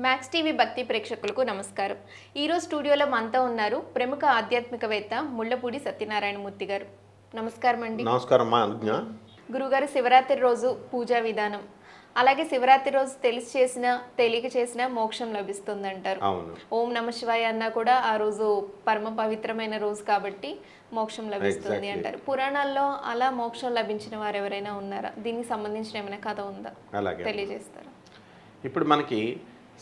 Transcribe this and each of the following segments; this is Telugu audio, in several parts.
మ్యాక్స్ టీవీ భక్తి ప్రేక్షకులకు నమస్కారం. ఈరోజు స్టూడియోలో మనతో ఉన్నారు ప్రముఖ ఆధ్యాత్మికవేత్త ముళ్ళపూడి సత్యనారాయణమూర్తి గారు. నమస్కారం అండి. నమస్కారం మా అనుజ్ఞ. గురుగారు, శివరాత్రి రోజు పూజా విధానం, అలాగే శివరాత్రి రోజు తెలిసి చేసిన తెలియక చేసిన మోక్షం లభిస్తుందంటారు. అవును. ఓం నమ శివాయ అన్నా కూడా ఆ రోజు పరమ పవిత్రమైన రోజు కాబట్టి మోక్షం లభిస్తుంది అంటారు. పురాణాల్లో అలా మోక్షం లభించిన వారు ఎవరైనా ఉన్నారా? దీనికి సంబంధించిన ఏమైనా కథ ఉందా? అలాగే తెలియజేస్తారా? ఇప్పుడు మనకి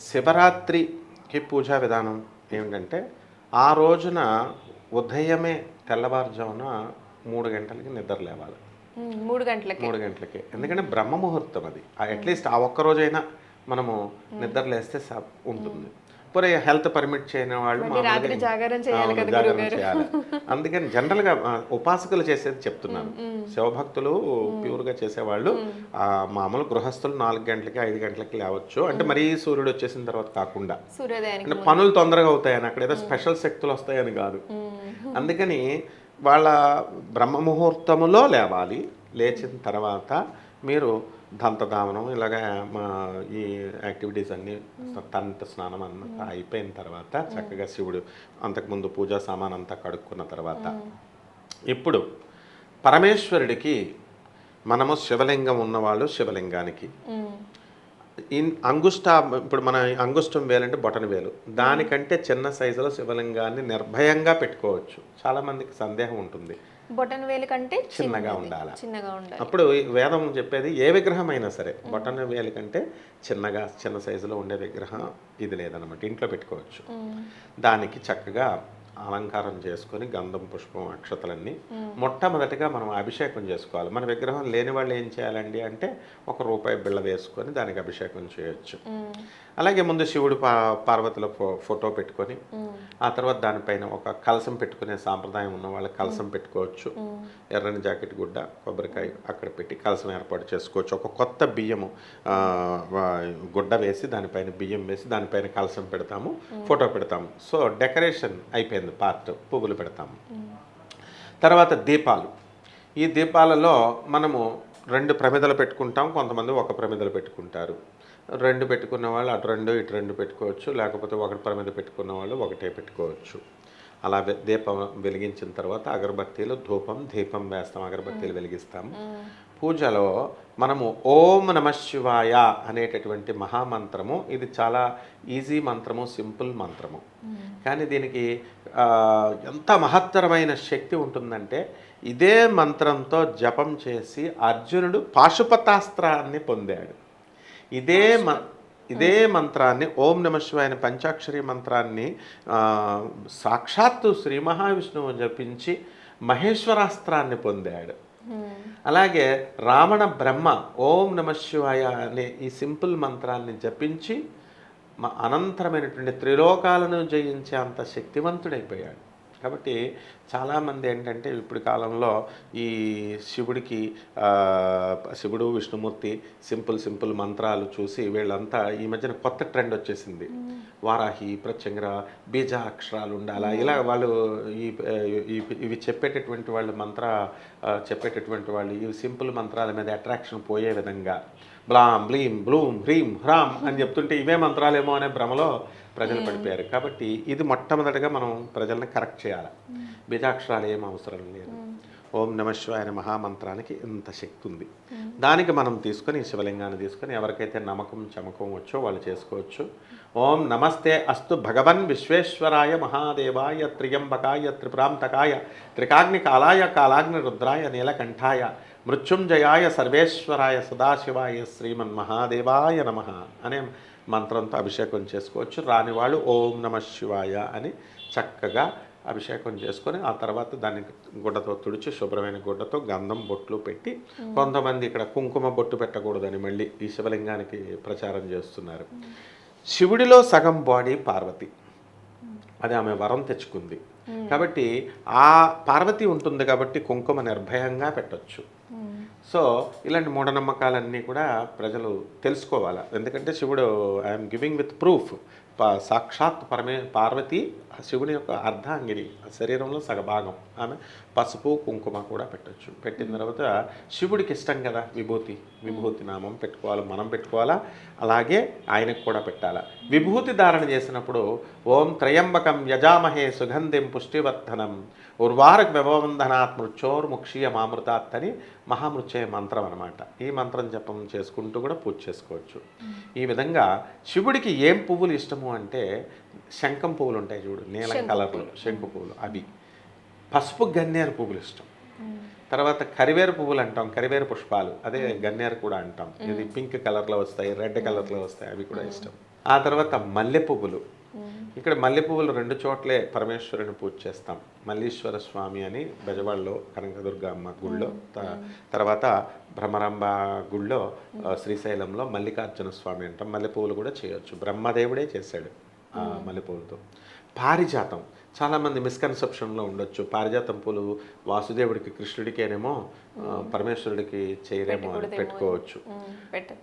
శివరాత్రికి పూజా విధానం ఏమిటంటే, ఆ రోజున ఉదయమే తెల్లవారుజామున 3 గంటలకి నిద్ర లేవాలి. 3 గంటలకి. 3 గంటలకి, ఎందుకంటే బ్రహ్మ ముహూర్తం అది. అట్లీస్ట్ ఆ ఒక్క రోజైనా మనము నిద్ర లేస్తే ఉంటుంది. పోనీ హెల్త్ పర్మిట్ చేయని వాళ్ళు జాగారం చేయాలి. అందుకని జనరల్గా ఉపాసకులు చేసేది చెప్తున్నాను. శివభక్తులు ప్యూర్గా చేసేవాళ్ళు మామూలు గృహస్థులు 4 గంటలకి 5 గంటలకి లేవచ్చు. అంటే మరీ సూర్యుడు వచ్చేసిన తర్వాత కాకుండా, అంటే పనులు తొందరగా అవుతాయని, అక్కడ ఏదో స్పెషల్ శక్తులు వస్తాయని కాదు. అందుకని వాళ్ళ బ్రహ్మ ముహూర్తములో లేవాలి. లేచిన తర్వాత మీరు దంతధావనం ఇలాగ ఈ యాక్టివిటీస్ అన్నీ, తంత స్నానం అంతా అయిపోయిన తర్వాత చక్కగా శివుడు అంతకుముందు పూజా సామాన్ అంతా కడుక్కున్న తర్వాత, ఇప్పుడు పరమేశ్వరుడికి మనము శివలింగం ఉన్నవాళ్ళు శివలింగానికి ఇప్పుడు మన అంగుష్టం వేలంటే బొటన వేలు, దానికంటే చిన్న సైజులో శివలింగాన్ని నిర్భయంగా పెట్టుకోవచ్చు. చాలామందికి సందేహం ఉంటుంది, బొటన వేలు కంటే చిన్నగా ఉండాలి. అప్పుడు వేదం చెప్పేది ఏ విగ్రహం అయినా సరే బొటన వేలు కంటే చిన్న సైజులో ఉండే విగ్రహం ఇది లేదన్నమాట, ఇంట్లో పెట్టుకోవచ్చు. దానికి చక్కగా అలంకారం చేసుకొని గంధం పుష్పం అక్షతలన్నీ మొట్టమొదటిగా మనం అభిషేకం చేసుకోవాలి. మన విగ్రహం లేని వాళ్ళు ఏం చేయాలండి అంటే, ₹1 బిళ్ళ వేసుకొని దానికి అభిషేకం చేయొచ్చు. అలాగే ముందు శివుడు పార్వతుల ఫోటో పెట్టుకొని, ఆ తర్వాత దానిపైన ఒక కలసం పెట్టుకునే సాంప్రదాయం ఉన్న వాళ్ళు కలసం పెట్టుకోవచ్చు. ఎర్రని జాకెట్ గుడ్డ కొబ్బరికాయ అక్కడ పెట్టి కలసం ఏర్పాటు చేసుకోవచ్చు. ఒక కొత్త బియ్యము గుడ్డ వేసి దానిపైన బియ్యం వేసి దానిపైన కలసం పెడతాము, ఫోటో పెడతాము. సో డెకరేషన్ అయిపోయింది. పార్ట్ పువ్వులు పెడతాము. తర్వాత దీపాలు. ఈ దీపాలలో మనము 2 ప్రమిదలు పెట్టుకుంటాం, కొంతమంది 1 ప్రమిదలు పెట్టుకుంటారు. 2 పెట్టుకున్న వాళ్ళు అటు 2 ఇటు 2 పెట్టుకోవచ్చు. లేకపోతే 1 ప్రమిద పెట్టుకున్న వాళ్ళు 1 పెట్టుకోవచ్చు. అలా దీపం వెలిగించిన తర్వాత అగరబత్తీలు ధూపం దీపం వేస్తాం, అగరబత్తీలు వెలిగిస్తాము. పూజలో మనము ఓం నమ శివాయ అనేటటువంటి మహామంత్రము, ఇది చాలా ఈజీ మంత్రము, సింపుల్ మంత్రము. కానీ దీనికి ఎంత మహత్తరమైన శక్తి ఉంటుందంటే, ఇదే మంత్రంతో జపం చేసి అర్జునుడు పాశుపతాస్త్రాన్ని పొందాడు. ఇదే మంత్రాన్ని ఓం నమ శివాయ అనే పంచాక్షరి మంత్రాన్ని సాక్షాత్తు శ్రీ మహావిష్ణువు జపించి మహేశ్వరాస్త్రాన్ని పొందాడు. అలాగే రావణ బ్రహ్మ ఓం నమ శివాయ అనే ఈ సింపుల్ మంత్రాన్ని జపించి అనంతరమైనటువంటి త్రిలోకాలను జయించే అంత శక్తివంతుడైపోయాడు. కాబట్టి చాలామంది ఏంటంటే ఇప్పుడు కాలంలో ఈ శివుడు విష్ణుమూర్తి సింపుల్ మంత్రాలు చూసి వీళ్ళంతా ఈ మధ్యన కొత్త ట్రెండ్ వచ్చేసింది. వారాహి ప్రత్యంగర బీజాక్షరాలు ఉండాలా, ఇలా వాళ్ళు ఇవి చెప్పేటటువంటి వాళ్ళు ఈ సింపుల్ మంత్రాల మీద అట్రాక్షన్ పోయే విధంగా బ్లాం బ్లీం బ్లూం హ్రీం హ్రాం అని చెప్తుంటే ఇవే మంత్రాలేమో అనే భ్రమలో ప్రజలు పడిపోయారు. కాబట్టి ఇది మొట్టమొదటిగా మనం ప్రజల్ని కరెక్ట్ చేయాలి. బీజాక్షరాలు ఏం అవసరం లేదు. ఓం నమ శివాయ అనే మహామంత్రానికి ఇంత శక్తి ఉంది. దానికి మనం తీసుకొని శివలింగాన్ని తీసుకొని ఎవరికైతే చమకం వచ్చో వాళ్ళు చేసుకోవచ్చు. ఓం నమస్తే అస్తు భగవన్ విశ్వేశ్వరాయ మహాదేవాయ త్రియంబకాయ త్రిపురాంతకాయ త్రికాగ్ని కాలాయ కాలాగ్ని రుద్రాయ నీలకంఠాయ మృత్యుంజయాయ సర్వేశ్వరాయ సదాశివాయ శ్రీమన్మహాదేవాయ నమః అనే మంత్రంతో అభిషేకం చేసుకోవచ్చు. రాని వాళ్ళు ఓం నమ శివాయ అని చక్కగా అభిషేకం చేసుకొని ఆ తర్వాత దాన్ని గుడ్డతో తుడిచి శుభ్రమైన గుడ్డతో గంధం బొట్లు పెట్టి, కొంతమంది ఇక్కడ కుంకుమ బొట్టు పెట్టకూడదని మళ్ళీ ఈ శివలింగానికి ప్రచారం చేస్తున్నారు. శివుడిలో సగం బాడీ పార్వతి, అది ఆమె వరం తెచ్చుకుంది కాబట్టి ఆ పార్వతి ఉంటుంది కాబట్టి కుంకుమ నిర్భయంగా పెట్టచ్చు. సో ఇలాంటి మూఢనమ్మకాలన్నీ కూడా ప్రజలు తెలుసుకోవాలి. ఎందుకంటే శివుడు ఐఎమ్ గివింగ్ విత్ ప్రూఫ్, సాక్షాత్ పార్వతి శివుని యొక్క అర్ధాంగిని, శరీరంలో సగభాగం. ఆమె పసుపు కుంకుమ కూడా పెట్టచ్చు. పెట్టిన తర్వాత శివుడికి ఇష్టం కదా విభూతి నామం పెట్టుకోవాలి, మనం పెట్టుకోవాలా, అలాగే ఆయనకు కూడా పెట్టాలా. విభూతి ధారణ చేసినప్పుడు ఓం త్రయంబకం యజామహే సుగంధిం పుష్టివర్ధనం ఉర్వారక్ వ్యవబంధనాత్ మృత్యోర్ముక్షీయ మామృతాత్ అని మహామృత్యయ మంత్రం అనమాట. ఈ మంత్రం జపం చేసుకుంటూ కూడా పూజ చేసుకోవచ్చు. ఈ విధంగా శివుడికి ఏం పువ్వులు ఇష్టము అంటే శంఖం పువ్వులు ఉంటాయి చూడు, నీలం కలర్లో శంకు పువ్వులు, అవి. పసుపు గన్నేరు పువ్వులు ఇష్టం. తర్వాత కరివేరు పువ్వులు అంటాం, కరివేరు పుష్పాలు, అదే గన్నేరు కూడా అంటాం. ఇది పింక్ కలర్లో వస్తాయి, రెడ్ కలర్లో వస్తాయి, అవి కూడా ఇష్టం. ఆ తర్వాత మల్లె పువ్వులు. ఇక్కడ మల్లె పువ్వులు 2 చోట్లే పరమేశ్వరుని పూజ చేస్తాం. మల్లీశ్వర స్వామి అని బెజవాడలో కనకదుర్గ అమ్మ గుళ్ళో, తర్వాత భ్రమరాంబ గుళ్ళో, శ్రీశైలంలో మల్లికార్జున స్వామి అంటాం. మల్లె పువ్వులు కూడా చేయొచ్చు. బ్రహ్మదేవుడే చేశాడు మల్లెపూలతో. పారిజాతం చాలామంది మిస్కన్సెప్షన్లో ఉండొచ్చు. పారిజాతం పూలు వాసుదేవుడికి కృష్ణుడికేనేమో పరమేశ్వరుడికి చేయరేమో అని పెట్టుకోవచ్చు.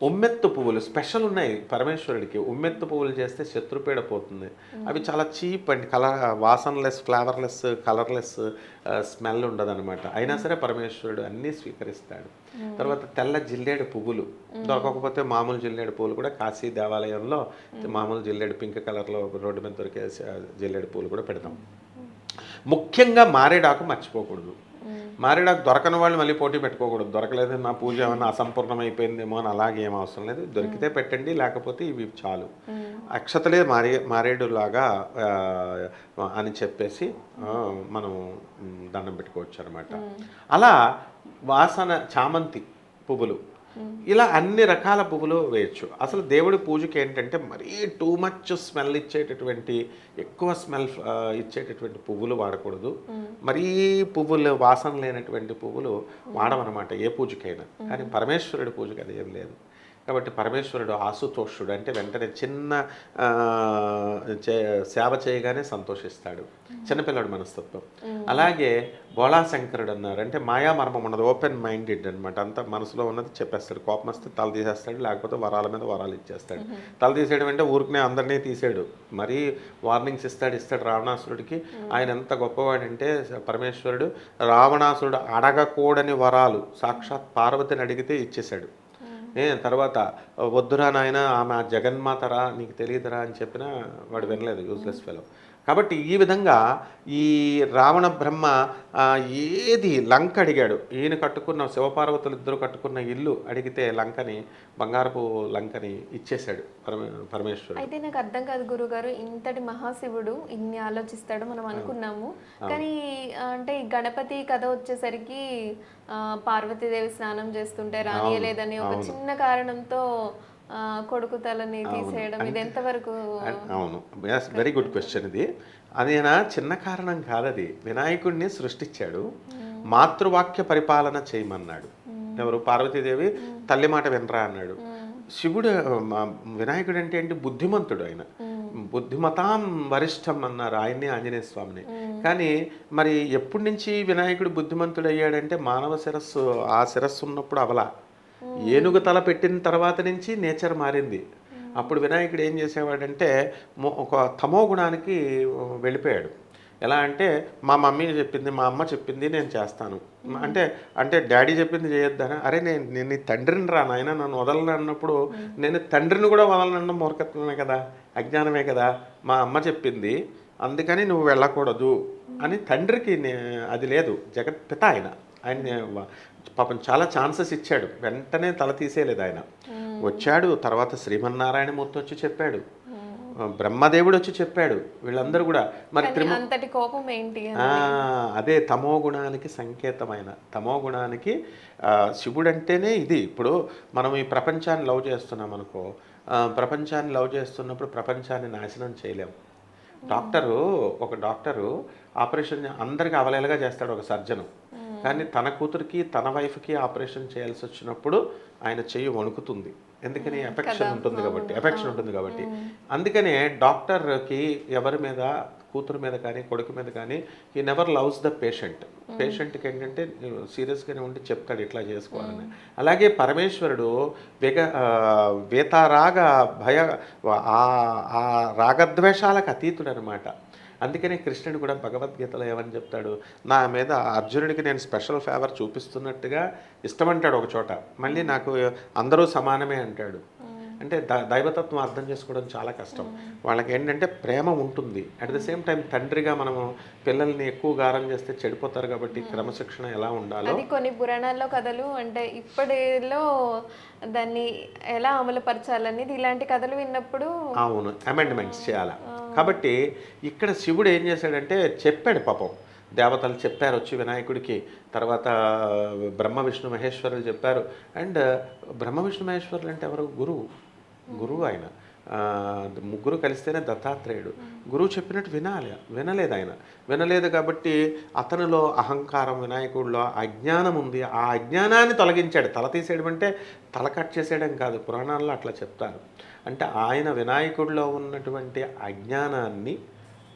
ఉమ్మెత్తు పువ్వులు స్పెషల్ ఉన్నాయి పరమేశ్వరుడికి. ఉమ్మెత్తు పువ్వులు చేస్తే శత్రుపీడ పోతుంది. అవి చాలా చీప్ అండ్ వాసనలెస్, ఫ్లేవర్లెస్, కలర్లెస్, స్మెల్ ఉండదన్నమాట. అయినా సరే పరమేశ్వరుడు అన్నీ స్వీకరిస్తాడు. తర్వాత తెల్ల జిల్లేడు పువ్వులు దొరకకపోతే మామూలు జిల్లేడు పువ్వులు కూడా కాశీ దేవాలయంలో మామూలు జిల్లేడు పింక్ కలర్లో రోడ్డు మీద దొరికే జిల్లేడు పువ్వులు కూడా పెడతాం. ముఖ్యంగా మారేడాకు మర్చిపోకూడదు. మారేడాకు దొరకని వాళ్ళు మళ్ళీ పోటీ పెట్టుకోకూడదు. దొరకలేదు, నా పూజ ఏమన్నా అసంపూర్ణమైపోయిందేమో అని అలాగే ఏం అవసరం లేదు. దొరికితే పెట్టండి, లేకపోతే ఇవి చాలు. అక్షతలే మారేడులాగా అని చెప్పేసి మనం దండం పెట్టుకోవచ్చు అనమాట. అలా వాసన చామంతి పువ్వులు, ఇలా అన్ని రకాల పువ్వులు వేయచ్చు. అసలు దేవుడి పూజకి ఏంటంటే మరీ టూ మచ్ స్మెల్ ఇచ్చేటటువంటి, ఎక్కువ స్మెల్ ఇచ్చేటటువంటి పువ్వులు వాడకూడదు. మరీ పువ్వులు వాసన లేనటువంటి పువ్వులు వాడమన్నమాట ఏ పూజకైనా. కానీ పరమేశ్వరుడి పూజకి అది ఏం లేదు. కాబట్టి పరమేశ్వరుడు ఆశుతోషుడు, అంటే వెంటనే చిన్న సేవ చేయగానే సంతోషిస్తాడు. చిన్నపిల్లడు మనస్తత్వం. అలాగే బోళాశంకరుడు అన్నారు, అంటే మాయామర్మం ఉన్నది, ఓపెన్ మైండెడ్ అనమాట. అంతా మనసులో ఉన్నది చెప్పేస్తాడు. కోపం వస్తే తల తీసేస్తాడు, లేకపోతే వరాల మీద వరాలు ఇచ్చేస్తాడు. తల తీసేయడం అంటే ఊరికనే అందరినీ తీసాడు, మరీ వార్నింగ్స్ ఇస్తాడు రావణాసురుడికి. ఆయన ఎంత గొప్పవాడంటే పరమేశ్వరుడు రావణాసురుడు అడగకూడని వరాలు సాక్షాత్ పార్వతిని అడిగితే ఇచ్చేశాడు. తర్వాత వద్దురా నాయన, ఆమె జగన్మాతరా, నీకు తెలియదురా అని చెప్పినా వాడు వినలేదు, యూజ్లెస్ ఫెలో. కాబట్టి ఈ విధంగా ఈ రావణ బ్రహ్మ ఏది లంక అడిగాడు. ఈయన కట్టుకున్న శివపార్వతులు ఇద్దరు కట్టుకున్న ఇల్లు అడిగితే లంకని, బంగారపు లంకని ఇచ్చేశాడు పరమేశ్వరుడు. అయితే నాకు అర్థం కాదు గురుగారు, ఇంతటి మహాశివుడు ఇన్ని ఆలోచిస్తాడు మనం అనుకున్నాము. కానీ అంటే ఈ గణపతి కథ వచ్చేసరికి పార్వతీదేవి స్నానం చేస్తుంటే రానియలేదని ఒక చిన్న కారణంతో కొడుకు తలని తీసేయడం, ఇది ఎంతవరకు? అవును, వెరీ గుడ్ క్వశ్చన్ ఇది. అదేనా చిన్న కారణం కాదది. వినాయకుడిని సృష్టించాడు, మాతృవాక్య పరిపాలన చేయమన్నాడు. ఎవరు? పార్వతీదేవి తల్లి మాట వినరా అన్నాడు. శివుడు వినాయకుడు అంటే ఏంటి? బుద్ధిమంతుడు. ఆయన బుద్ధిమతాం వరిష్టం అన్నారు ఆయన్ని, ఆంజనేయ స్వామిని. కానీ మరి ఎప్పటి నుంచి వినాయకుడు బుద్ధిమంతుడు అయ్యాడంటే మానవ శిరస్సు, ఆ శిరస్సు ఉన్నప్పుడు అవలా ఏనుగు తల పెట్టిన తర్వాత నుంచి నేచర్ మారింది. అప్పుడు వినాయకుడు ఏం చేసేవాడంటే ఒక తమో గుణానికి వెళ్ళిపోయాడు. ఎలా అంటే మా మమ్మీ చెప్పింది, మా అమ్మ చెప్పింది, నేను చేస్తాను అంటే డాడీ చెప్పింది చేయొద్దానా? అరే నేను నీ తండ్రిని రా నాయన, నన్ను వదలను అన్నప్పుడు నేను తండ్రిని కూడా వదలనన్న మూర్ఖత్వమే కదా, అజ్ఞానమే కదా. మా అమ్మ చెప్పింది అందుకని నువ్వు వెళ్ళకూడదు అని తండ్రికి అది లేదు. జగత్పిత ఆయన పాపం చాలా ఛాన్సెస్ ఇచ్చాడు, వెంటనే తల తీసేయలేదు ఆయన. వచ్చాడు, తర్వాత శ్రీమన్నారాయణమూర్తి వచ్చి చెప్పాడు, బ్రహ్మదేవుడు వచ్చి చెప్పాడు, వీళ్ళందరూ కూడా. మరి అంతటి కోపం ఏంటి? అదే తమో గుణానికి సంకేతమైన, తమో గుణానికి శివుడు అంటేనే ఇది. ఇప్పుడు మనం ఈ ప్రపంచాన్ని లవ్ చేస్తున్నాం అనుకో, ప్రపంచాన్ని లవ్ చేస్తున్నప్పుడు ప్రపంచాన్ని నాశనం చేయలేము. ఒక డాక్టరు ఆపరేషన్ అందరికీ అవలేలుగా చేస్తాడు, ఒక సర్జను. కానీ తన కూతురికి, తన వైఫ్కి ఆపరేషన్ చేయాల్సి వచ్చినప్పుడు ఆయన చెయ్యి వణుకుతుంది. ఎందుకని? ఎఫెక్షన్ ఉంటుంది కాబట్టి. అందుకనే డాక్టర్కి ఎవరి మీద కూతురు మీద కానీ కొడుకు మీద కానీ ఈ నెవర్ లవ్స్ ద పేషెంట్. పేషెంట్కి ఏంటంటే సీరియస్గానే ఉండి చెప్తాడు ఇట్లా చేసుకోవాలని. అలాగే పరమేశ్వరుడు వేతారాగ భయ ఆ రాగద్వేషాలకు అతీతుడు అనమాట. అందుకనే కృష్ణుడు కూడా భగవద్గీతలో ఏమని చెప్తాడు, నా మీద అర్జునుడికి నేను స్పెషల్ ఫేవర్ చూపిస్తున్నట్టుగా ఇష్టమంటాడు ఒక చోట, మళ్ళీ నాకు అందరూ సమానమే అంటాడు. అంటే దైవతత్వం అర్థం చేసుకోవడం చాలా కష్టం. వాళ్ళకి ఏంటంటే ప్రేమ ఉంటుంది, అట్ ద సేమ్ టైం తండ్రిగా మనము పిల్లల్ని ఎక్కువ గారం చేస్తే చెడిపోతారు కాబట్టి క్రమశిక్షణ ఎలా ఉండాలో. అది కొన్ని పురాణాల్లో కథలు అంటే ఇప్పటిలో దాన్ని ఎలా అమలుపరచాలనేది ఇలాంటి కథలు విన్నప్పుడు అవును అమెండ్మెంట్స్ చేయాలి. కాబట్టి ఇక్కడ శివుడు ఏం చేశాడంటే చెప్పాడు పాపం, దేవతలు చెప్పారు వచ్చి వినాయకుడికి, తర్వాత బ్రహ్మ విష్ణు మహేశ్వరులు చెప్పారు. అండ్ బ్రహ్మ విష్ణు మహేశ్వరులు అంటే ఎవరు? గురువు ఆయన. ముగ్గురు కలిస్తేనే దత్తాత్రేయుడు. గురువు చెప్పినట్టు వినలేదు ఆయన. వినలేదు కాబట్టి అతనిలో అహంకారం, వినాయకుడిలో అజ్ఞానం ఉంది. ఆ అజ్ఞానాన్ని తొలగించాడు. తల తీసేయడం అంటే తల కట్ చేసేయడం కాదు, పురాణాల్లో అట్లా చెప్తారు. అంటే ఆయన వినాయకుడిలో ఉన్నటువంటి అజ్ఞానాన్ని,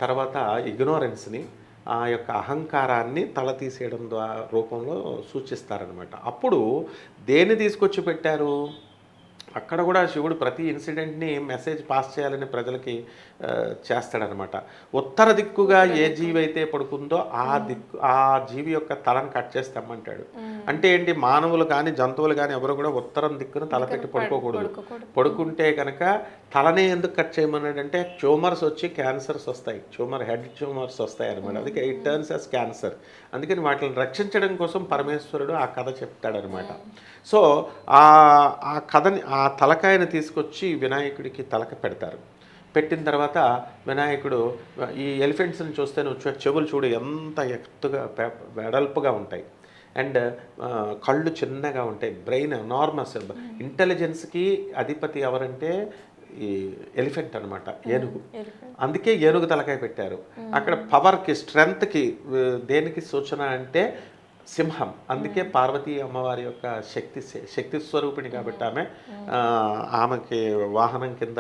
తర్వాత ఇగ్నోరెన్స్ని, ఆ యొక్క అహంకారాన్ని తల తీసేయడం ద్వారా రూపంలో సూచిస్తారనమాట. అప్పుడు దేన్ని తీసుకొచ్చి పెట్టారు? అక్కడ కూడా శివుడు ప్రతి ఇన్సిడెంట్ని మెసేజ్ పాస్ చేయాలని ప్రజలకి చేస్తాడనమాట. ఉత్తర దిక్కుగా ఏ జీవి అయితే పడుకుందో ఆ జీవి యొక్క తలను కట్ చేస్తామంటాడు. అంటే ఏంటి, మానవులు కానీ జంతువులు కానీ ఎవరు కూడా ఉత్తరం దిక్కును తలపెట్టి పడుకోకూడదు. పడుకుంటే కనుక తలనే ఎందుకు కట్ చేయమన్నాడంటే ట్యూమర్స్ వచ్చి క్యాన్సర్స్ వస్తాయి, హెడ్ ట్యూమర్స్ వస్తాయి అనమాట. అందుకే ఇట్ టర్న్స్ యాస్ క్యాన్సర్. అందుకని వాటిని రక్షించడం కోసం పరమేశ్వరుడు ఆ కథ చెప్తాడనమాట. సో ఆ కథని, ఆ తలకాయని తీసుకొచ్చి వినాయకుడికి తలక పెడతారు. పెట్టిన తర్వాత వినాయకుడు ఈ ఎలిఫెంట్స్ని చూస్తే నువ్వు చెవులు చూడు ఎంత ఎత్తుగా వెడల్పుగా ఉంటాయి, అండ్ కళ్ళు చిన్నగా ఉంటాయి, బ్రెయిన్ ఎనార్మస్. ఇంటెలిజెన్స్కి అధిపతి ఎవరంటే ఈ ఎలిఫెంట్ అనమాట, ఏనుగు. అందుకే ఏనుగు తలకాయ పెట్టారు. అక్కడ పవర్కి, స్ట్రెంగ్త్కి దేనికి సూచన అంటే సింహం. అందుకే పార్వతీ అమ్మవారి యొక్క శక్తి స్వరూపిణి కాబట్టి ఆమెకి వాహనం కింద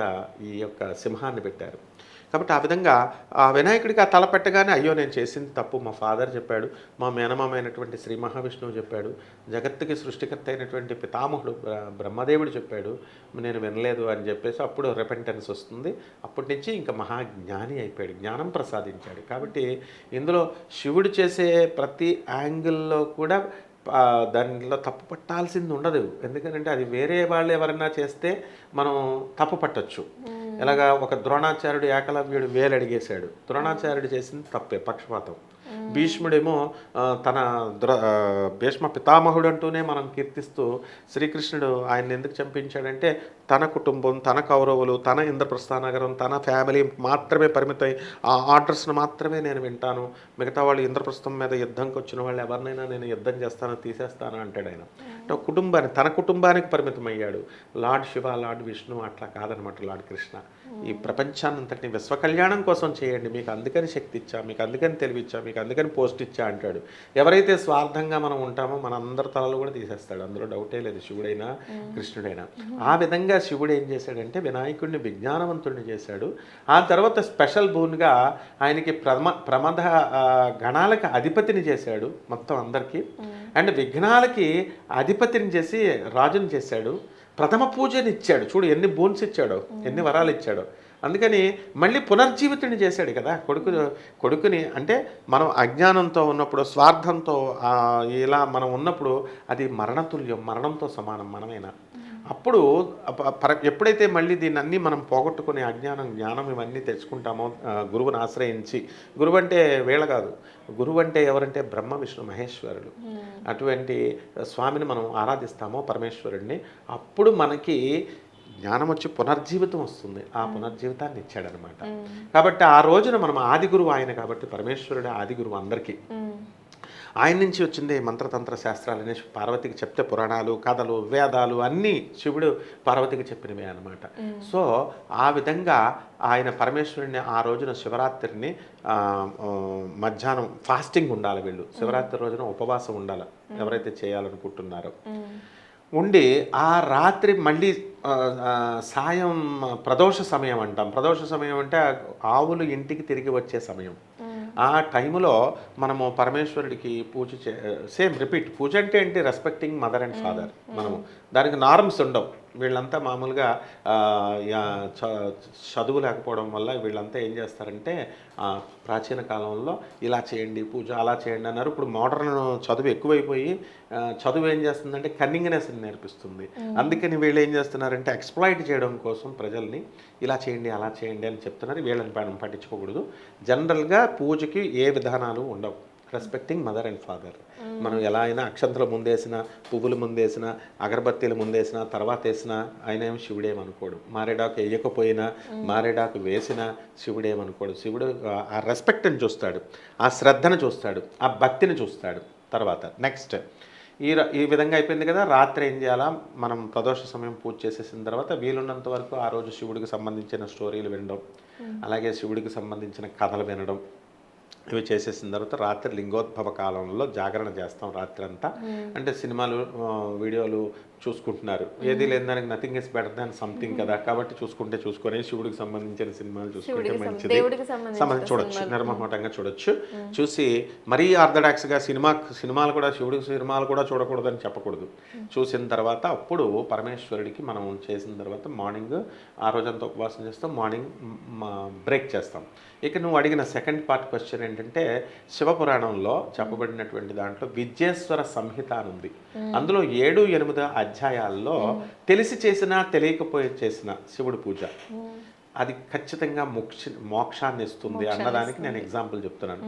ఈ యొక్క సింహాన్ని పెట్టారు. కాబట్టి ఆ విధంగా ఆ వినాయకుడికి ఆ తల పెట్టగానే అయ్యో నేను చేసింది తప్పు, మా ఫాదర్ చెప్పాడు, మా మేనమామైనటువంటి శ్రీ మహావిష్ణువు చెప్పాడు, జగత్తుకి సృష్టికర్త అయినటువంటి పితామహుడు బ్రహ్మదేవుడు చెప్పాడు, నేను వినలేదు అని చెప్పేసి అప్పుడు రెపెంటెన్స్ వస్తుంది. అప్పటి నుంచి ఇంకా మహాజ్ఞాని అయిపోయాడు, జ్ఞానం ప్రసాదించాడు. కాబట్టి ఇందులో శివుడు చేసే ప్రతి యాంగిల్లో కూడా దానిలో తప్పు పట్టాల్సింది ఉండదు. ఎందుకంటే అది వేరే వాళ్ళు ఎవరన్నా చేస్తే మనం తప్పు పట్టచ్చు. ఎలాగా ఒక ద్రోణాచార్యుడు ఏకలవ్యుడు వేలు అడిగేశాడు, ద్రోణాచార్యుడు చేసింది తప్పే, పక్షపాతం. భీష్ముడేమో తన భీష్మ పితామహుడు అంటూనే మనం కీర్తిస్తూ శ్రీకృష్ణుడు ఆయన్ని ఎందుకు చంపించాడంటే తన కుటుంబం, తన కౌరవులు, తన ఇంద్రప్రస్థానగరం, తన ఫ్యామిలీ మాత్రమే పరిమితమై ఆ ఆర్డర్స్ను మాత్రమే నేను వింటాను, మిగతా వాళ్ళు ఇంద్రప్రస్థం మీద యుద్ధంకి వచ్చిన వాళ్ళు ఎవరినైనా నేను యుద్ధం చేస్తాను, తీసేస్తాను అంటాడు ఆయన. తన కుటుంబానికి పరిమితమయ్యాడు. లార్డ్ శివ, లార్డ్ విష్ణు అట్లా కాదనమాట. లార్డ్ కృష్ణ ఈ ప్రపంచాన్నంతటిని విశ్వ కళ్యాణం కోసం చేయండి, మీకు అందుకని శక్తి ఇచ్చా, మీకు అందుకని తెలివిచ్చా, మీకు అందుకని పోస్ట్ ఇచ్చా అంటాడు. ఎవరైతే స్వార్థంగా మనం ఉంటామో మన అందరి తలలు కూడా తీసేస్తాడు, అందులో డౌటే లేదు, శివుడైనా కృష్ణుడైనా. ఆ విధంగా శివుడు ఏం చేశాడంటే వినాయకుడిని విజ్ఞానవంతుడిని చేశాడు. ఆ తర్వాత స్పెషల్ బూన్గా ఆయనకి ప్రమద గణాలకు అధిపతిని చేశాడు మొత్తం అందరికీ. అండ్ విఘ్నాలకి అధిపతిని చేసి రాజుని చేశాడు. ప్రథమ పూజని ఇచ్చాడు. చూడు ఎన్ని బోన్స్ ఇచ్చాడో, ఎన్ని వరాలు ఇచ్చాడో. అందుకని మళ్ళీ పునర్జీవితుడిని చేశాడు కదా కొడుకుని. అంటే మనం అజ్ఞానంతో ఉన్నప్పుడు, స్వార్థంతో ఇలా మనం ఉన్నప్పుడు అది మరణతుల్యం, మరణంతో సమానం మనమైనా. అప్పుడు ఎప్పుడైతే మళ్ళీ దీన్ని అన్నీ మనం పోగొట్టుకుని జ్ఞానం ఇవన్నీ తెచ్చుకుంటామో గురువుని ఆశ్రయించి, గురువు అంటే వీళ్ళ కాదు, గురువు అంటే ఎవరంటే బ్రహ్మ విష్ణు మహేశ్వరులు, అటువంటి స్వామిని మనం ఆరాధిస్తామో పరమేశ్వరుడిని, అప్పుడు మనకి జ్ఞానం వచ్చి పునర్జీవితం వస్తుంది. ఆ పునర్జీవితాన్ని ఇచ్చాడనమాట. కాబట్టి ఆ రోజున మనం ఆది గురువు ఆయన కాబట్టి పరమేశ్వరుడు ఆది గురువు అందరికీ. ఆయన నుంచి వచ్చింది మంత్రతంత్ర శాస్త్రాలని పార్వతికి చెప్తే పురాణాలు, కథలు, వేదాలు అన్నీ శివుడు పార్వతికి చెప్పినవే అనమాట. సో ఆ విధంగా ఆయన పరమేశ్వరుని ఆ రోజున శివరాత్రిని మధ్యాహ్నం ఫాస్టింగ్ ఉండాలి. వీళ్ళు శివరాత్రి రోజున ఉపవాసం ఉండాలి ఎవరైతే చేయాలనుకుంటున్నారో. ఉండి ఆ రాత్రి మళ్ళీ సాయం ప్రదోష సమయం అంటాం. ప్రదోష సమయం అంటే ఆవులు ఇంటికి తిరిగి వచ్చే సమయం. ఆ టైంలో మనము పరమేశ్వరుడికి పూజ సేమ్ రిపీట్. పూజ అంటే ఏంటి? Respecting mother and father. మనము దానికి నార్మ్స్ ఉండవు. వీళ్ళంతా మామూలుగా చదువు లేకపోవడం వల్ల వీళ్ళంతా ఏం చేస్తారంటే ప్రాచీన కాలంలో ఇలా చేయండి పూజ, అలా చేయండి అన్నారు. ఇప్పుడు మోడర్న్ చదువు ఎక్కువైపోయి చదువు ఏం చేస్తుందంటే కన్నింగ్నెస్ నేర్పిస్తుంది. అందుకని వీళ్ళు ఏం చేస్తున్నారంటే ఎక్స్ప్లాయిట్ చేయడం కోసం ప్రజల్ని ఇలా చేయండి అలా చేయండి అని చెప్తున్నారు. వీళ్ళని పట్టించుకోకూడదు. జనరల్గా పూజకి ఏ విధానాలు ఉండవు. Respecting mother and father. మనం ఎలా అయినా అక్షంతలు ముందేసిన, పువ్వులు ముందేసిన, అగరబత్తీలు ముందేసిన, తర్వాత వేసిన ఆయన ఏమి శివుడేమనుకోడు. మారేడాకు వేయకపోయినా, మారేడాకు వేసిన శివుడేమనుకోడు. శివుడు ఆ రెస్పెక్ట్ని చూస్తాడు, ఆ శ్రద్ధను చూస్తాడు, ఆ భక్తిని చూస్తాడు. తర్వాత నెక్స్ట్ ఈ విధంగా అయిపోయింది కదా. రాత్రి ఏం చేయాలా? మనం ప్రదోష సమయం పూజ చేసేసిన తర్వాత వీలున్నంత వరకు ఆ రోజు శివుడికి సంబంధించిన స్టోరీలు వినడం, అలాగే శివుడికి సంబంధించిన కథలు వినడం, ఇవి చేసేసిన తర్వాత రాత్రి లింగోద్భవ కాలంలో జాగరణ చేస్తాం రాత్రి అంతా. అంటే సినిమాలు వీడియోలు చూసుకుంటున్నారు. ఏది లేని దానికి nothing is better than something కదా. కాబట్టి చూసుకొని శివుడికి సంబంధించిన సినిమాలు చూసుకుంటే మంచిది. చూడొచ్చు, నిర్మహటంగా చూడొచ్చు. చూసి మరీ ఆర్థడాక్స్గా సినిమాలు కూడా శివుడికి సినిమాలు కూడా చూడకూడదని చెప్పకూడదు. చూసిన తర్వాత అప్పుడు పరమేశ్వరుడికి మనం చేసిన తర్వాత మార్నింగ్ ఆ రోజంతా ఉపవాసం చేస్తాం. మార్నింగ్ బ్రేక్ చేస్తాం. ఇక నువ్వు అడిగిన సెకండ్ పార్ట్ క్వశ్చన్ ఏంటంటే శివపురాణంలో చెప్పబడినటువంటి దాంట్లో విద్యేశ్వర సంహిత అని ఉంది. అందులో 7-8 అధ్యాయాల్లో తెలిసి చేసినా తెలియకపోయి చేసిన శివుడి పూజ అది ఖచ్చితంగా మోక్షాన్ని ఇస్తుంది అన్నదానికి నేను ఎగ్జాంపుల్ చెప్తున్నాను.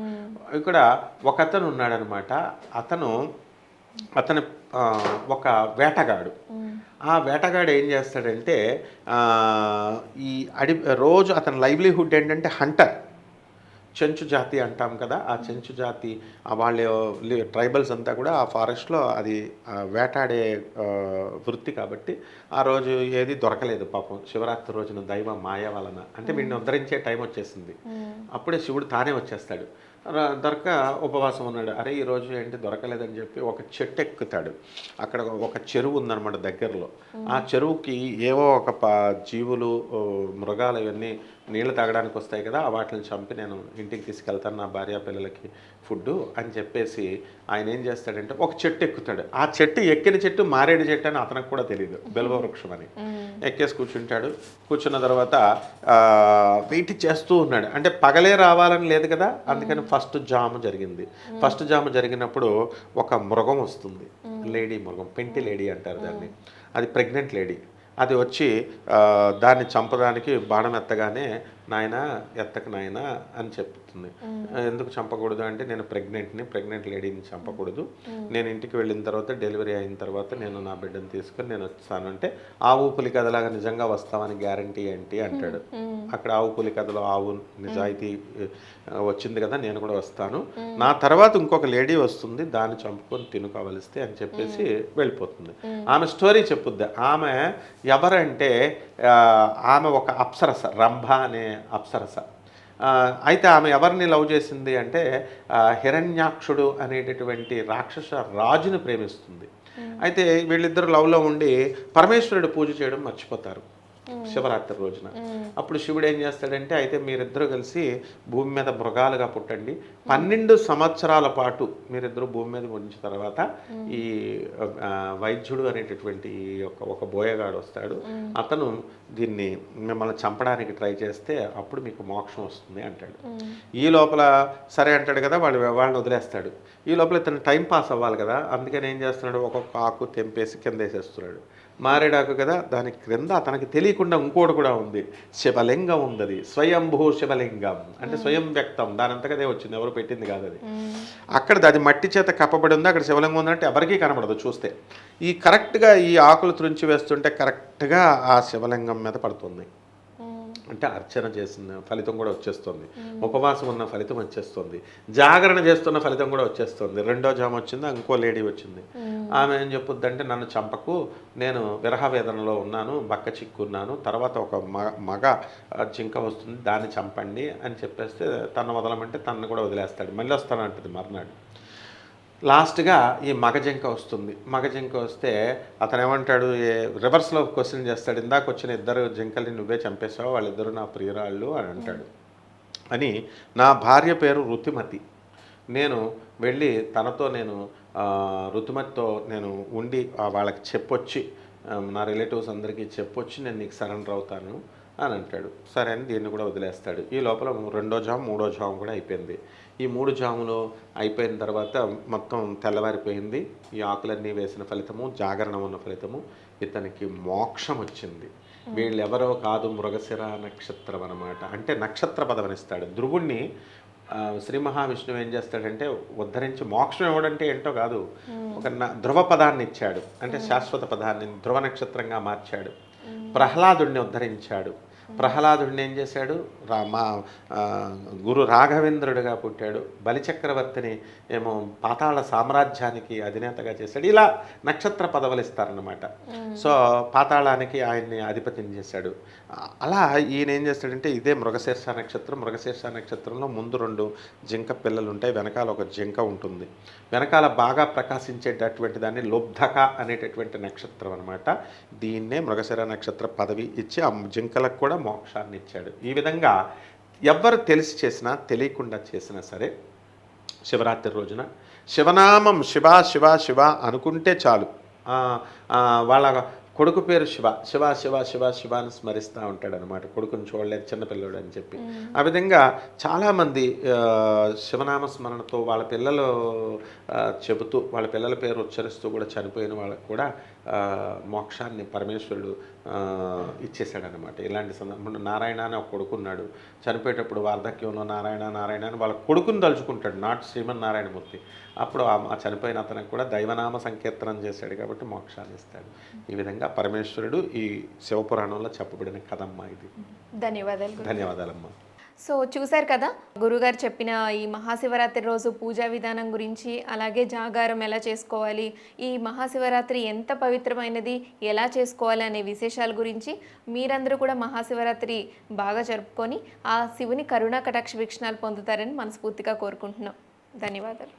ఇక్కడ ఒక అతను ఉన్నాడనమాట. అతను ఒక వేటగాడు. ఆ వేటగాడు ఏం చేస్తాడంటే ఈ రోజు అతని లైవ్లీహుడ్ ఏంటంటే హంటర్. చెంచు జాతి అంటాం కదా, ఆ చెంచు జాతి వాళ్ళ ట్రైబల్స్ అంతా కూడా ఆ ఫారెస్ట్లో అది వేటాడే వృత్తి. కాబట్టి ఆ రోజు ఏది దొరకలేదు పాపం. శివరాత్రి రోజున దైవ మాయ వలన అంటే వీడిని ఉద్ధరించే టైం వచ్చేసింది. అప్పుడే శివుడు తానే వచ్చేస్తాడు. దొరక ఉపవాసం ఉన్నాడు. అరే ఈరోజు ఏంటి దొరకలేదని చెప్పి ఒక చెట్టు ఎక్కుతాడు. అక్కడ ఒక చెరువు ఉందన్నమాట దగ్గరలో. ఆ చెరువుకి ఏవో ఒక జీవులు, మృగాలు ఇవన్నీ నీళ్ళు తాగడానికి వస్తాయి కదా, వాటిని చంపి నేను ఇంటికి తీసుకెళ్తాను నా భార్య పిల్లలకి ఫుడ్డు అని చెప్పేసి ఆయన ఏం చేస్తాడంటే ఒక చెట్టు ఎక్కుతాడు. ఆ చెట్టు ఎక్కిన చెట్టు మారేడు చెట్టు అని అతనికి కూడా తెలియదు, బిల్వవృక్షం అని. ఎక్కేసి కూర్చుంటాడు. కూర్చున్న తర్వాత వెయిట్ చేస్తూ ఉన్నాడు. అంటే పగలే రావాలని లేదు కదా, అందుకని ఫస్ట్ జాము జరిగింది. ఫస్ట్ జాము జరిగినప్పుడు ఒక మృగం వస్తుంది, లేడీ మృగం, పెంటి లేడీ అంటారు దాన్ని. అది ప్రెగ్నెంట్ లేడీ. అది వచ్చి దాన్ని చంపడానికి బాణం ఎత్తగానే ఎత్తకు నాయన అని చెప్తుంది. ఎందుకు చంపకూడదు అంటే నేను ప్రెగ్నెంట్ లేడీని చంపకూడదు. నేను ఇంటికి వెళ్ళిన తర్వాత డెలివరీ అయిన తర్వాత నేను నా బిడ్డను తీసుకొని నేను వస్తాను అంటే ఆవు పులి కథలాగా నిజంగా వస్తామని గ్యారంటీ ఏంటి అంటాడు. అక్కడ ఆవు పులి కథలో ఆవు నిజాయితీ వచ్చింది కదా, నేను కూడా వస్తాను. నా తర్వాత ఇంకొక లేడీ వస్తుంది, దాన్ని చంపుకొని తినుకోవలిస్తే అని చెప్పేసి వెళ్ళిపోతుంది. ఆమె స్టోరీ చెప్పుద్ది. ఆమె ఎవరంటే ఆమె ఒక అప్సరస, రంభ అనే అప్సరస. అయితే ఆమె ఎవరిని లవ్ చేసింది అంటే హిరణ్యాక్షుడు అనేటటువంటి రాక్షస రాజుని ప్రేమిస్తుంది. అయితే వీళ్ళిద్దరు లవ్లో ఉండి పరమేశ్వరుడు పూజ చేయడం మర్చిపోతారు శివరాత్రి రోజున. అప్పుడు శివుడు ఏం చేస్తాడంటే అయితే మీరిద్దరూ కలిసి భూమి మీద మృగాలుగా పుట్టండి, 12 సంవత్సరాల పాటు మీరిద్దరూ భూమి మీద ఉంచిన తర్వాత ఈ వైద్యుడు అనేటటువంటి ఒక బోయగాడు వస్తాడు, అతను దీన్ని మిమ్మల్ని చంపడానికి ట్రై చేస్తే అప్పుడు మీకు మోక్షం వస్తుంది అంటాడు. ఈ లోపల సరే అంటాడు కదా, వాళ్ళని వదిలేస్తాడు. ఈ లోపల ఇతను టైం పాస్ అవ్వాలి కదా, అందుకని ఏం చేస్తున్నాడు, ఒక్కొక్క ఆకు తెంపేసి కింద వేసేస్తున్నాడు. మారేడాకు కదా, దాని క్రింద అతనికి తెలియకుండా ఇంకోటి కూడా ఉంది, శివలింగం ఉంది. అది స్వయంభూ శివలింగం అంటే స్వయం వ్యక్తం, దాని అంతకదే వచ్చింది, ఎవరు పెట్టింది కాదు అది. అక్కడ అది మట్టి చేత కప్పబడి ఉంది, అక్కడ శివలింగం ఉందంటే ఎవరికీ కనబడదు చూస్తే. ఈ కరెక్ట్గా ఈ ఆకులు త్రుంచి వేస్తుంటే కరెక్ట్గా ఆ శివలింగం మీద పడుతుంది. అంటే అర్చన చేసిన ఫలితం కూడా వచ్చేస్తుంది, ఉపవాసం ఉన్న ఫలితం వచ్చేస్తుంది, జాగరణ చేస్తున్న ఫలితం కూడా వచ్చేస్తుంది. రెండో జామ వచ్చింది, ఇంకో లేడీ వచ్చింది. ఆమె ఏం చెప్పుద్దంటే నన్ను చంపకు, నేను విరహ వేదనలో ఉన్నాను, బక్క చిక్కున్నాను, తర్వాత ఒక మగ జింక వస్తుంది, దాన్ని చంపండి అని చెప్పేస్తే తను వదలమంటే తనను కూడా వదిలేస్తాడు. మళ్ళీ వస్తానంటుంది మర్నాడు. లాస్ట్గా ఈ మగజింక వస్తుంది. మగజింక వస్తే అతను ఏమంటాడు, రివర్స్లో క్వశ్చన్ చేస్తాడు, ఇందాక వచ్చిన ఇద్దరు జింకల్ని నువ్వే చంపేశావు, వాళ్ళిద్దరూ నా ప్రియురాళ్ళు అని అంటాడు. అని నా భార్య పేరు రుతిమతి, నేను వెళ్ళి తనతో నేను రుతుమతితో నేను ఉండి వాళ్ళకి చెప్పొచ్చి నా రిలేటివ్స్ అందరికీ చెప్పొచ్చి నేను నీకు సరెండర్ అవుతాను అని అంటాడు. సరే అని దీన్ని కూడా వదిలేస్తాడు. ఈ లోపల 2వ జాము 3వ జాము కూడా అయిపోయింది. ఈ 3 జాములు అయిపోయిన తర్వాత మొత్తం తెల్లవారిపోయింది. ఈ ఆకులన్నీ వేసిన ఫలితము, జాగరణం ఉన్న ఫలితము, ఇతనికి మోక్షం వచ్చింది. వీళ్ళెవరో కాదు, మృగశిర నక్షత్రం అన్నమాట. అంటే నక్షత్ర పదవనిస్తాడు. ధ్రువుణ్ణి శ్రీ మహావిష్ణువు ఏం చేస్తాడంటే ఉద్ధరించి, మోక్షం ఇవ్వడంటే ఏంటో కాదు, ఒక ధ్రువ పదాన్ని ఇచ్చాడు, అంటే శాశ్వత పదాన్ని ధ్రువ నక్షత్రంగా మార్చాడు. ప్రహ్లాదుడిని ఉద్ధరించాడు. ప్రహ్లాదుడిని ఏం చేశాడు, గురు రాఘవేంద్రుడిగా పుట్టాడు. బలిచక్రవర్తిని ఏమో పాతాళ సామ్రాజ్యానికి అధినేతగా చేశాడు. ఇలా నక్షత్ర పదవులు ఇస్తారన్నమాట. సో పాతాళానికి ఆయన్ని అధిపతిని చేశాడు. అలా ఈయన ఏం చేస్తాడంటే, ఇదే మృగశీర్ష నక్షత్రం. మృగశీర్ష నక్షత్రంలో ముందు 2 జింక పిల్లలు ఉంటాయి, వెనకాల ఒక జింక ఉంటుంది. వెనకాల బాగా ప్రకాశించేటటువంటి దాన్ని లుబ్ధక అనేటటువంటి నక్షత్రం అనమాట. దీన్నే మృగశిర నక్షత్ర పదవి ఇచ్చి ఆ జింకలకు కూడా మోక్షాన్ని ఇచ్చాడు. ఈ విధంగా ఎవ్వరు తెలిసి చేసినా తెలియకుండా చేసినా సరే శివరాత్రి రోజున శివనామం శివ శివ శివ అనుకుంటే చాలు. వాళ్ళ కొడుకు పేరు శివ, శివ శివ శివ శివ అని స్మరిస్తూ ఉంటాడు అనమాట. కొడుకుని చూడలేదు, చిన్నపిల్లడు అని చెప్పి. ఆ విధంగా చాలామంది శివనామ స్మరణతో వాళ్ళ పిల్లలు చెబుతూ, వాళ్ళ పిల్లల పేరు ఉచ్చరిస్తూ కూడా చనిపోయిన వాళ్ళకు కూడా మోక్షాన్ని పరమేశ్వరుడు ఇచ్చేశాడనమాట. ఇలాంటి సందర్భంలో నారాయణ అని ఒక కొడుకున్నాడు, చనిపోయేటప్పుడు వార్ధక్యంలో నారాయణ నారాయణ అని వాళ్ళ కొడుకుని తలుచుకుంటాడు, నాట్ శ్రీమన్నారాయణమూర్తి. అప్పుడు ఆ చనిపోయిన అతనికి కూడా దైవనామ సంకీర్తనం చేశాడు కాబట్టి మోక్షాన్ని ఇస్తాడు. ఈ విధంగా పరమేశ్వరుడు ఈ శివపురాణంలో చెప్పబడిన కథమ్మ ఇది. ధన్యవాదాలమ్మా. సో చూశారు కదా, గురుగారు చెప్పిన ఈ మహాశివరాత్రి రోజు పూజా విధానం గురించి, అలాగే జాగారం ఎలా చేసుకోవాలి, ఈ మహాశివరాత్రి ఎంత పవిత్రమైనది, ఎలా చేసుకోవాలి అనే విశేషాల గురించి మీరందరూ కూడా మహాశివరాత్రి బాగా జరుపుకొని ఆ శివుని కరుణా కటాక్ష వీక్షణాలు పొందుతారని మనస్ఫూర్తిగా కోరుకుంటున్నాం. ధన్యవాదాలు.